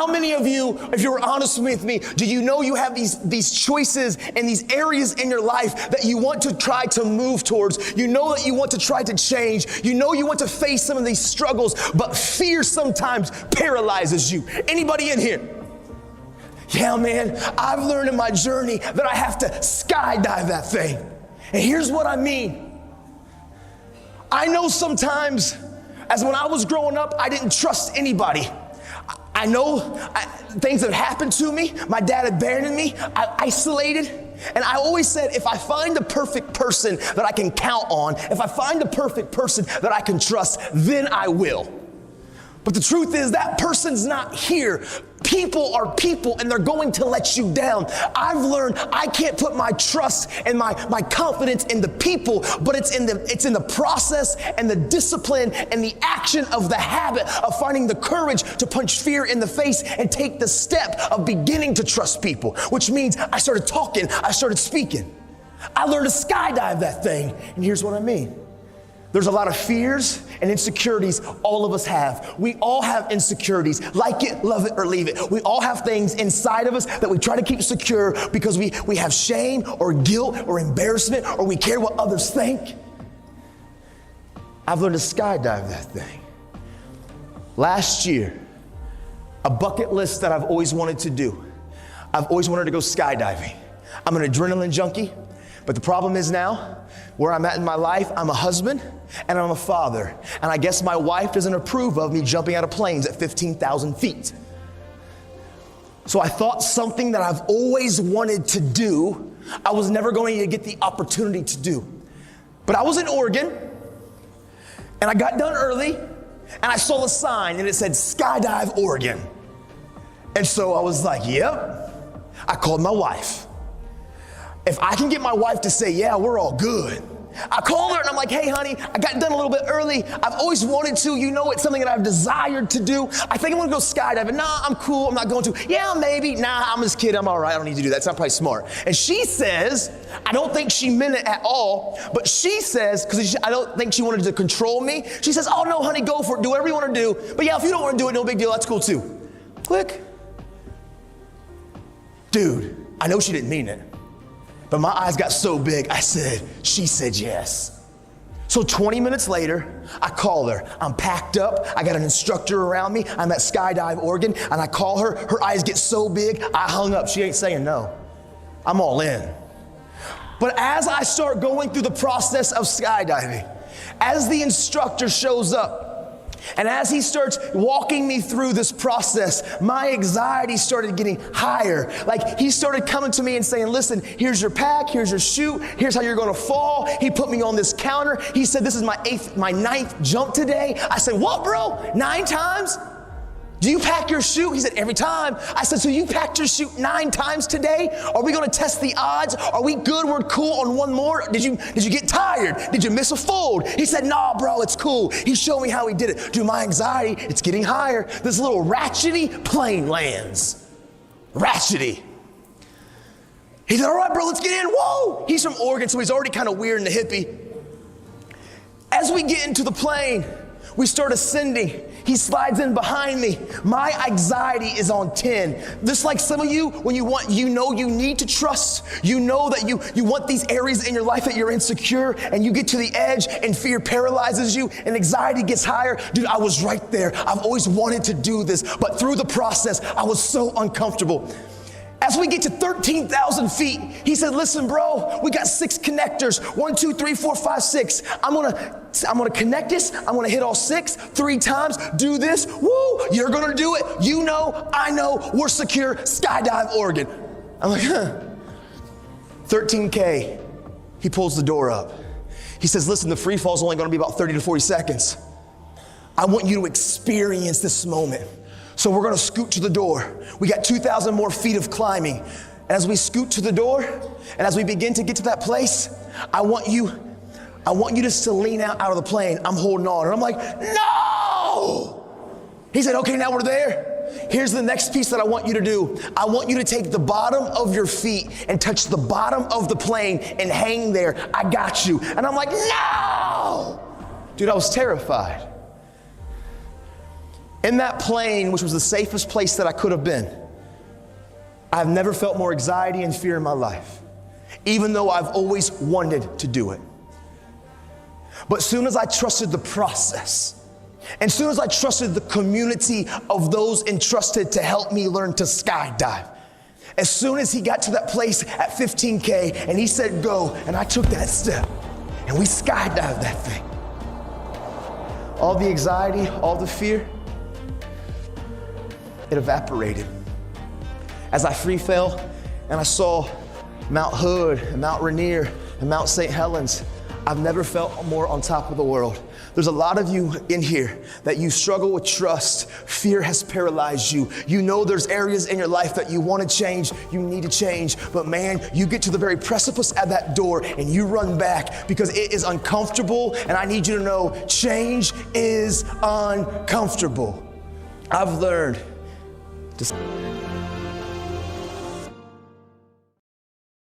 How many of you, if you were honest with me, do you know you have these choices and these areas in your life that you want to try to move towards? You know that you want to try to change. You know you want to face some of these struggles, but fear sometimes paralyzes you. Anybody in here? Yeah, man, I've learned in my journey that I have to skydive that thing. And here's what I mean. I know sometimes, as when I was growing up, I didn't trust anybody. I know things have happened to me. My dad abandoned me. I isolated. And I always said, if I find the perfect person that I can count on, if I find the perfect person that I can trust, then I will. But the truth is that person's not here. People are people, and they're going to let you down. I've learned I can't put my trust and my confidence in the people, but it's in the process and the discipline and the action of the habit of finding the courage to punch fear in the face and take the step of beginning to trust people, which means I started talking, I started speaking. I learned to skydive that thing, and here's what I mean. There's a lot of fears and insecurities all of us have. We all have insecurities. Like it, love it, or leave it. We all have things inside of us that we try to keep secure because we have shame or guilt or embarrassment, or we care what others think. I've learned to skydive that thing. Last year, a bucket list that I've always wanted to do. I've always wanted to go skydiving. I'm an adrenaline junkie, but the problem is now, where I'm at in my life, I'm a husband and I'm a father. And I guess my wife doesn't approve of me jumping out of planes at 15,000 feet. So I thought something that I've always wanted to do, I was never going to get the opportunity to do. But I was in Oregon and I got done early and I saw a sign and it said Skydive Oregon. And so I was like, yep. I called my wife. If I can get my wife to say, yeah, we're all good. I called her and I'm like, hey, honey, I got done a little bit early. I've always wanted to. You know, it's something that I've desired to do. I think I'm going to go skydiving. Nah, I'm cool. I'm not going to. Yeah, maybe. Nah, I'm just kidding. I'm all right. I don't need to do that. It's not probably smart. And she says, I don't think she meant it at all, but she says, because I don't think she wanted to control me. She says, oh, no, honey, go for it. Do whatever you want to do. But yeah, if you don't want to do it, no big deal. That's cool too. Click. Dude, I know she didn't mean it. But my eyes got so big, she said yes. So 20 minutes later, I call her. I'm packed up, I got an instructor around me, I'm at Skydive Oregon, and I call her, her eyes get so big, I hung up. She ain't saying no. I'm all in. But as I start going through the process of skydiving, as the instructor shows up, and as he starts walking me through this process, my anxiety started getting higher. Like he started coming to me and saying, listen, here's your pack, here's your chute, here's how you're gonna fall. He put me on this counter. He said, this is my ninth jump today. I said, what, bro? 9 times? Do you pack your chute? He said, every time. I said, so you packed your chute 9 times today? Are we gonna test the odds? Are we good? We're cool on one more? Did you get tired? Did you miss a fold? He said, nah, bro, it's cool. He showed me how he did it. Dude, my anxiety, it's getting higher. This little ratchety plane lands. Ratchety. He said, all right, bro, let's get in. Whoa! He's from Oregon, so he's already kind of weird and a hippie. As we get into the plane, we start ascending. He slides in behind me. My anxiety is on 10. Just like some of you, when you need to trust, you know that you want these areas in your life that you're insecure, and you get to the edge and fear paralyzes you and anxiety gets higher. Dude, I was right there. I've always wanted to do this, but through the process, I was so uncomfortable. As we get to 13,000 feet, he said, listen, bro, we got 6 connectors. 1, 2, 3, 4, 5, 6. I'm gonna connect this. I'm gonna hit all 6 3 times. Do this. Woo, you're gonna do it. You know, I know, we're secure. Skydive Oregon. I'm like, 13K. He pulls the door up. He says, listen, the free fall is only gonna be about 30 to 40 seconds. I want you to experience this moment. So we're gonna scoot to the door. We got 2,000 more feet of climbing. And as we scoot to the door, and as we begin to get to that place, I want you just to lean out of the plane. I'm holding on, and I'm like, no! He said, okay, now we're there. Here's the next piece that I want you to do. I want you to take the bottom of your feet and touch the bottom of the plane and hang there. I got you. And I'm like, no! Dude, I was terrified. In that plane, which was the safest place that I could have been, I've never felt more anxiety and fear in my life, even though I've always wanted to do it. But as soon as I trusted the process, and as soon as I trusted the community of those entrusted to help me learn to skydive, as soon as he got to that place at 15K and he said go, and I took that step, and we skydived that thing, all the anxiety, all the fear, it evaporated. As I free fell and I saw Mount Hood and Mount Rainier and Mount St. Helens, I've never felt more on top of the world. There's a lot of you in here that you struggle with trust. Fear has paralyzed you. You know there's areas in your life that you want to change, you need to change, but man, you get to the very precipice at that door and you run back because it is uncomfortable, and I need you to know change is uncomfortable. I've learned to